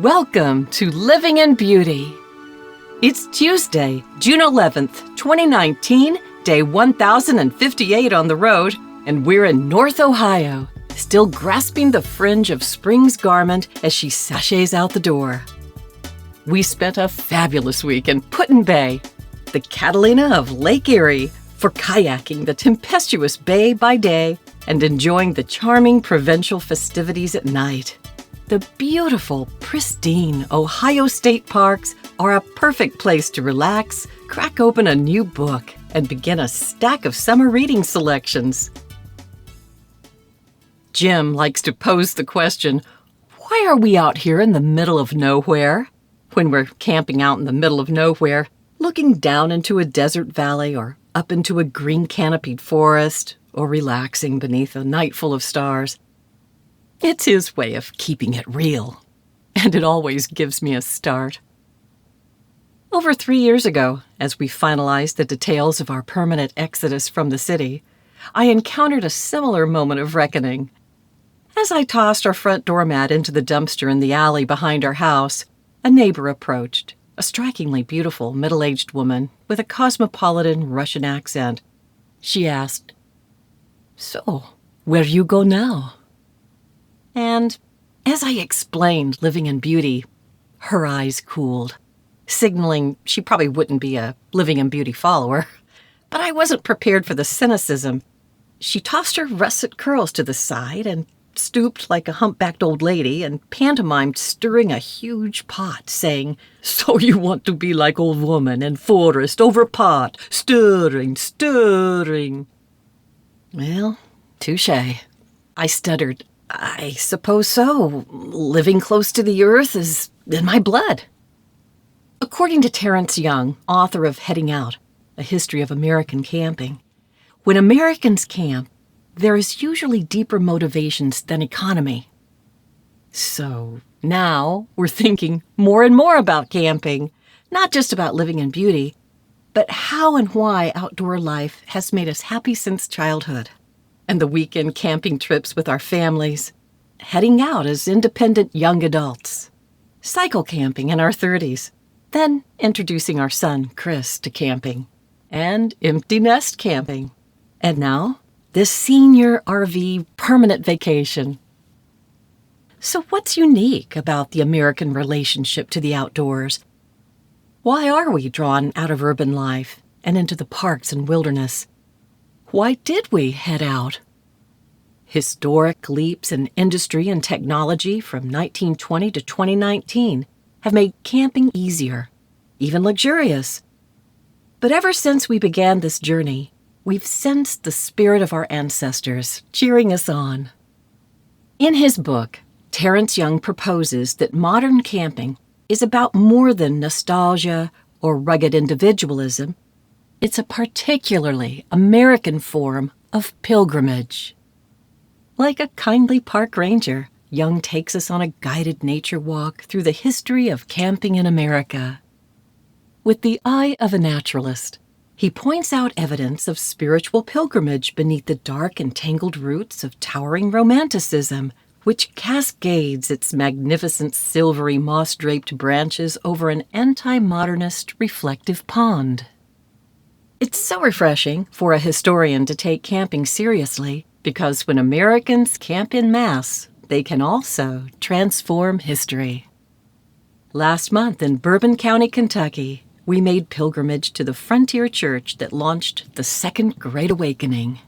Welcome to Living in Beauty. It's Tuesday, June 11th, 2019, day 1058 on the road, and we're in North Ohio, still grasping the fringe of spring's garment as she sashays out the door. We spent a fabulous week in Put-in-Bay, the Catalina of Lake Erie, for kayaking the tempestuous bay by day and enjoying the charming provincial festivities at night. The beautiful, pristine Ohio State parks are a perfect place to relax, crack open a new book, and begin a stack of summer reading selections. Jim likes to pose the question, why are we out here in the middle of nowhere? When we're camping out in the middle of nowhere, looking down into a desert valley or up into a green canopied forest, or relaxing beneath a night full of stars. It's his way of keeping it real, and it always gives me a start. Over 3 years ago, as we finalized the details of our permanent exodus from the city, I encountered a similar moment of reckoning. As I tossed our front doormat into the dumpster in the alley behind our house, a neighbor approached, a strikingly beautiful middle-aged woman with a cosmopolitan Russian accent. She asked, "So, where you go now?" And as I explained Living in Beauty, her eyes cooled, signaling she probably wouldn't be a Living in Beauty follower. But I wasn't prepared for the cynicism. She tossed her russet curls to the side and stooped like a humpbacked old lady and pantomimed stirring a huge pot, saying, "So you want to be like old woman and forest over pot, stirring, stirring." Well, touche. I stuttered. I suppose so. Living close to the earth is in my blood. According to Terrence Young, author of Heading Out, A History of American Camping, when Americans camp, there is usually deeper motivations than economy. So now we're thinking more and more about camping, not just about Living in Beauty, but how and why outdoor life has made us happy since childhood. And the weekend camping trips with our families, heading out as independent young adults, cycle camping in our 30s, then introducing our son, Chris, to camping, and empty nest camping, and now this senior RV permanent vacation. So what's unique about the American relationship to the outdoors? Why are we drawn out of urban life and into the parks and wilderness? Why did we head out? Historic leaps in industry and technology from 1920 to 2019 have made camping easier, even luxurious. But ever since we began this journey, we've sensed the spirit of our ancestors cheering us on. In his book, Terrence Young proposes that modern camping is about more than nostalgia or rugged individualism. It's a particularly American form of pilgrimage. Like a kindly park ranger, Young takes us on a guided nature walk through the history of camping in America. With the eye of a naturalist, he points out evidence of spiritual pilgrimage beneath the dark and tangled roots of towering romanticism, which cascades its magnificent silvery moss-draped branches over an anti-modernist reflective pond. It's so refreshing for a historian to take camping seriously, because when Americans camp en masse, they can also transform history. Last month in Bourbon County, Kentucky, we made pilgrimage to the frontier church that launched the Second Great Awakening.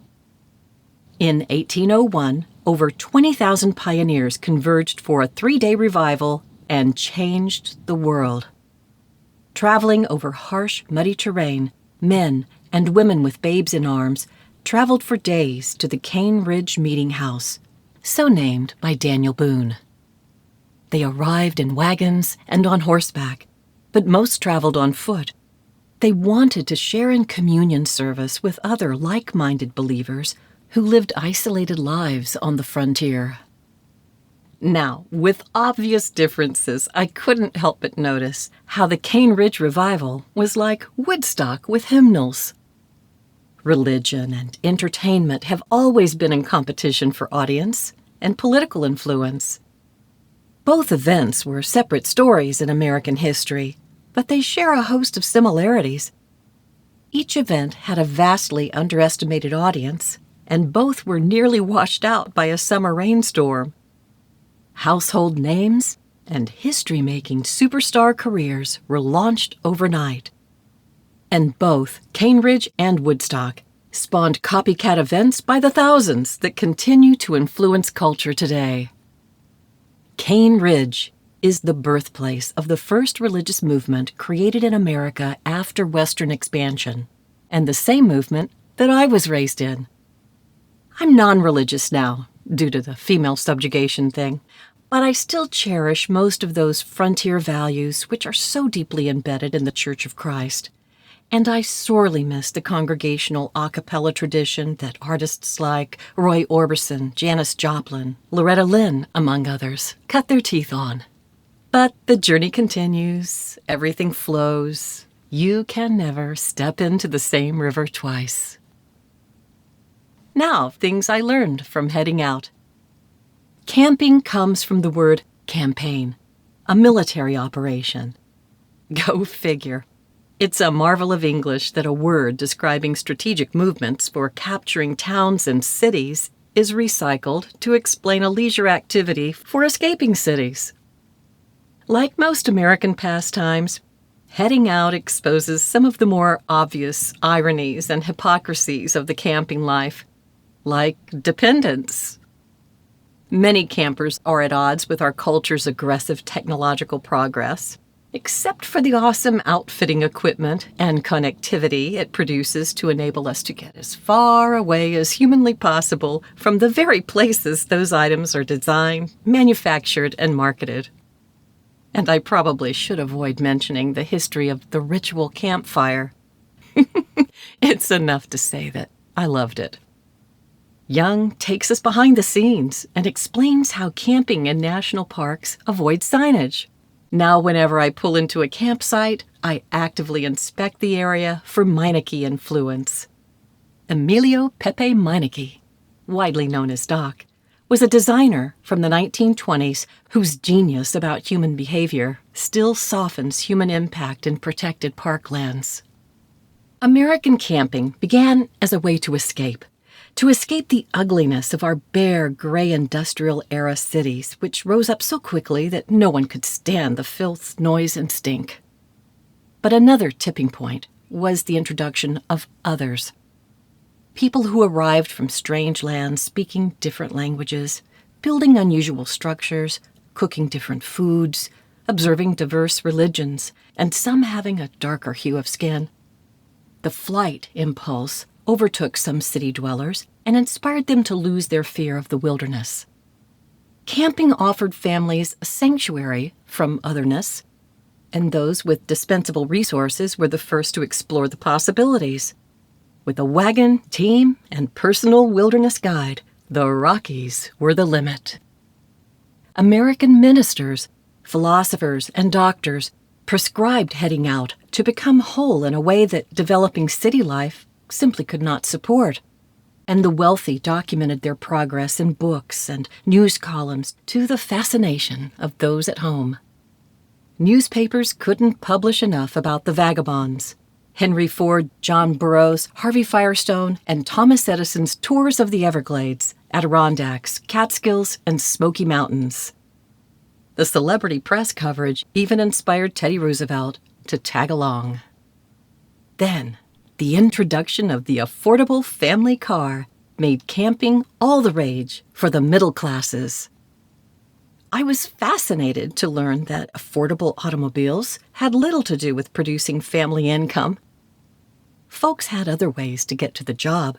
In 1801, over 20,000 pioneers converged for a 3-day revival and changed the world. Traveling over harsh, muddy terrain, men and women with babes in arms traveled for days to the Cane Ridge Meeting House, so named by Daniel Boone. They arrived in wagons and on horseback, but most traveled on foot. They wanted to share in communion service with other like-minded believers who lived isolated lives on the frontier. Now, with obvious differences, I couldn't help but notice how the Cane Ridge Revival was like Woodstock with hymnals. Religion and entertainment have always been in competition for audience and political influence. Both events were separate stories in American history, but they share a host of similarities. Each event had a vastly underestimated audience, and both were nearly washed out by a summer rainstorm. Household names and history-making superstar careers were launched overnight. And both, Cane Ridge and Woodstock, spawned copycat events by the thousands that continue to influence culture today. Cane Ridge is the birthplace of the first religious movement created in America after Western expansion, and the same movement that I was raised in. I'm non-religious now, due to the female subjugation thing, but I still cherish most of those frontier values which are so deeply embedded in the Church of Christ. And I sorely miss the congregational a cappella tradition that artists like Roy Orbison, Janis Joplin, Loretta Lynn, among others, cut their teeth on. But the journey continues, everything flows. You can never step into the same river twice. Now, things I learned from heading out. Camping comes from the word campaign, a military operation. Go figure. It's a marvel of English that a word describing strategic movements for capturing towns and cities is recycled to explain a leisure activity for escaping cities. Like most American pastimes, heading out exposes some of the more obvious ironies and hypocrisies of the camping life, like dependence. Many campers are at odds with our culture's aggressive technological progress, except for the awesome outfitting equipment and connectivity it produces to enable us to get as far away as humanly possible from the very places those items are designed, manufactured, and marketed. And I probably should avoid mentioning the history of the ritual campfire. It's enough to say that I loved it. Young takes us behind the scenes and explains how camping in national parks avoids signage. Now, whenever I pull into a campsite, I actively inspect the area for Meineke influence. Emilio Pepe Meineke, widely known as Doc, was a designer from the 1920s whose genius about human behavior still softens human impact in protected parklands. American camping began as a way to escape the ugliness of our bare, gray industrial-era cities, which rose up so quickly that no one could stand the filth, noise, and stink. But another tipping point was the introduction of others. People who arrived from strange lands speaking different languages, building unusual structures, cooking different foods, observing diverse religions, and some having a darker hue of skin. The flight impulse overtook some city dwellers and inspired them to lose their fear of the wilderness. Camping offered families a sanctuary from otherness, and those with dispensable resources were the first to explore the possibilities. With a wagon, team, and personal wilderness guide, the Rockies were the limit. American ministers, philosophers, and doctors prescribed heading out to become whole in a way that developing city life simply could not support, and the wealthy documented their progress in books and news columns to the fascination of those at home. Newspapers couldn't publish enough about the vagabonds. Henry Ford, John Burroughs, Harvey Firestone, and Thomas Edison's tours of the Everglades, Adirondacks, Catskills, and Smoky Mountains. The celebrity press coverage even inspired Teddy Roosevelt to tag along. Then, the introduction of the affordable family car made camping all the rage for the middle classes. I was fascinated to learn that affordable automobiles had little to do with producing family income. Folks had other ways to get to the job.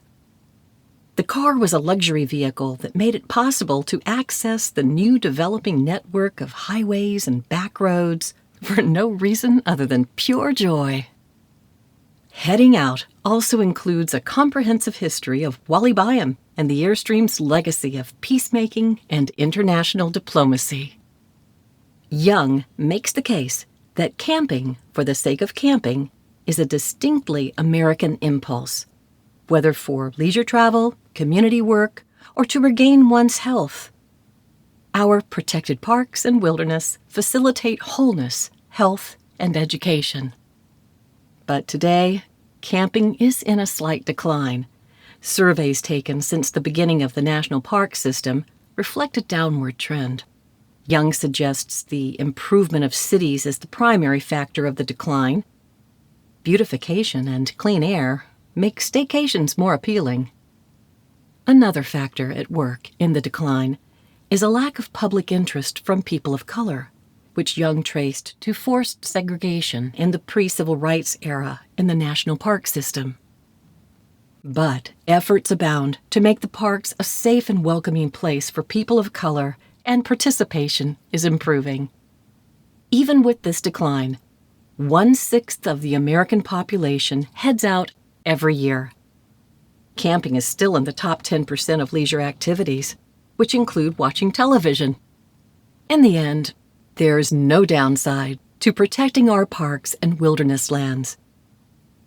The car was a luxury vehicle that made it possible to access the new developing network of highways and back roads for no reason other than pure joy. Heading out also includes a comprehensive history of Wally Byam and the Airstream's legacy of peacemaking and international diplomacy. Young makes the case that camping for the sake of camping is a distinctly American impulse, whether for leisure travel, community work, or to regain one's health. Our protected parks and wilderness facilitate wholeness, health, and education. But today, camping is in a slight decline. Surveys taken since the beginning of the national park system reflect a downward trend. Young suggests the improvement of cities is the primary factor of the decline. Beautification and clean air make staycations more appealing. Another factor at work in the decline is a lack of public interest from people of color, which Young traced to forced segregation in the pre-civil rights era in the national park system. But efforts abound to make the parks a safe and welcoming place for people of color, and participation is improving. Even with this decline, 1/6 of the American population heads out every year. Camping is still in the top 10% of leisure activities, which include watching television. In the end, there's no downside to protecting our parks and wilderness lands.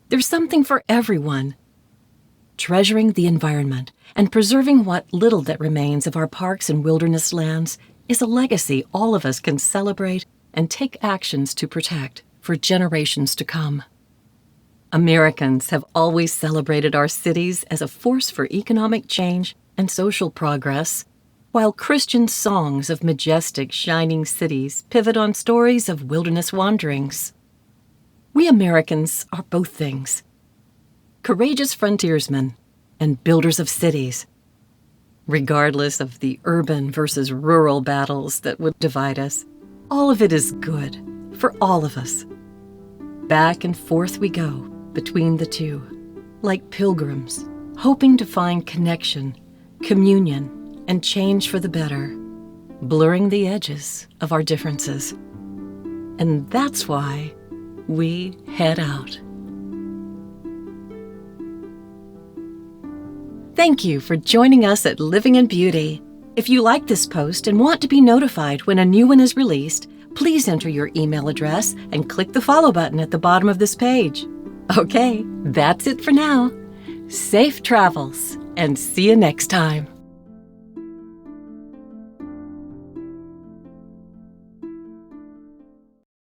There's something for everyone. Treasuring the environment and preserving what little that remains of our parks and wilderness lands is a legacy all of us can celebrate and take actions to protect for generations to come. Americans have always celebrated our cities as a force for economic change and social progress, while Christian songs of majestic, shining cities pivot on stories of wilderness wanderings. We Americans are both things: courageous frontiersmen and builders of cities. Regardless of the urban versus rural battles that would divide us, all of it is good for all of us. Back and forth we go between the two, like pilgrims, hoping to find connection, communion, and change for the better, blurring the edges of our differences. And that's why we head out. Thank you for joining us at Living in Beauty. If you like this post and want to be notified when a new one is released, please enter your email address and click the follow button at the bottom of this page. Okay, that's it for now. Safe travels, and see you next time.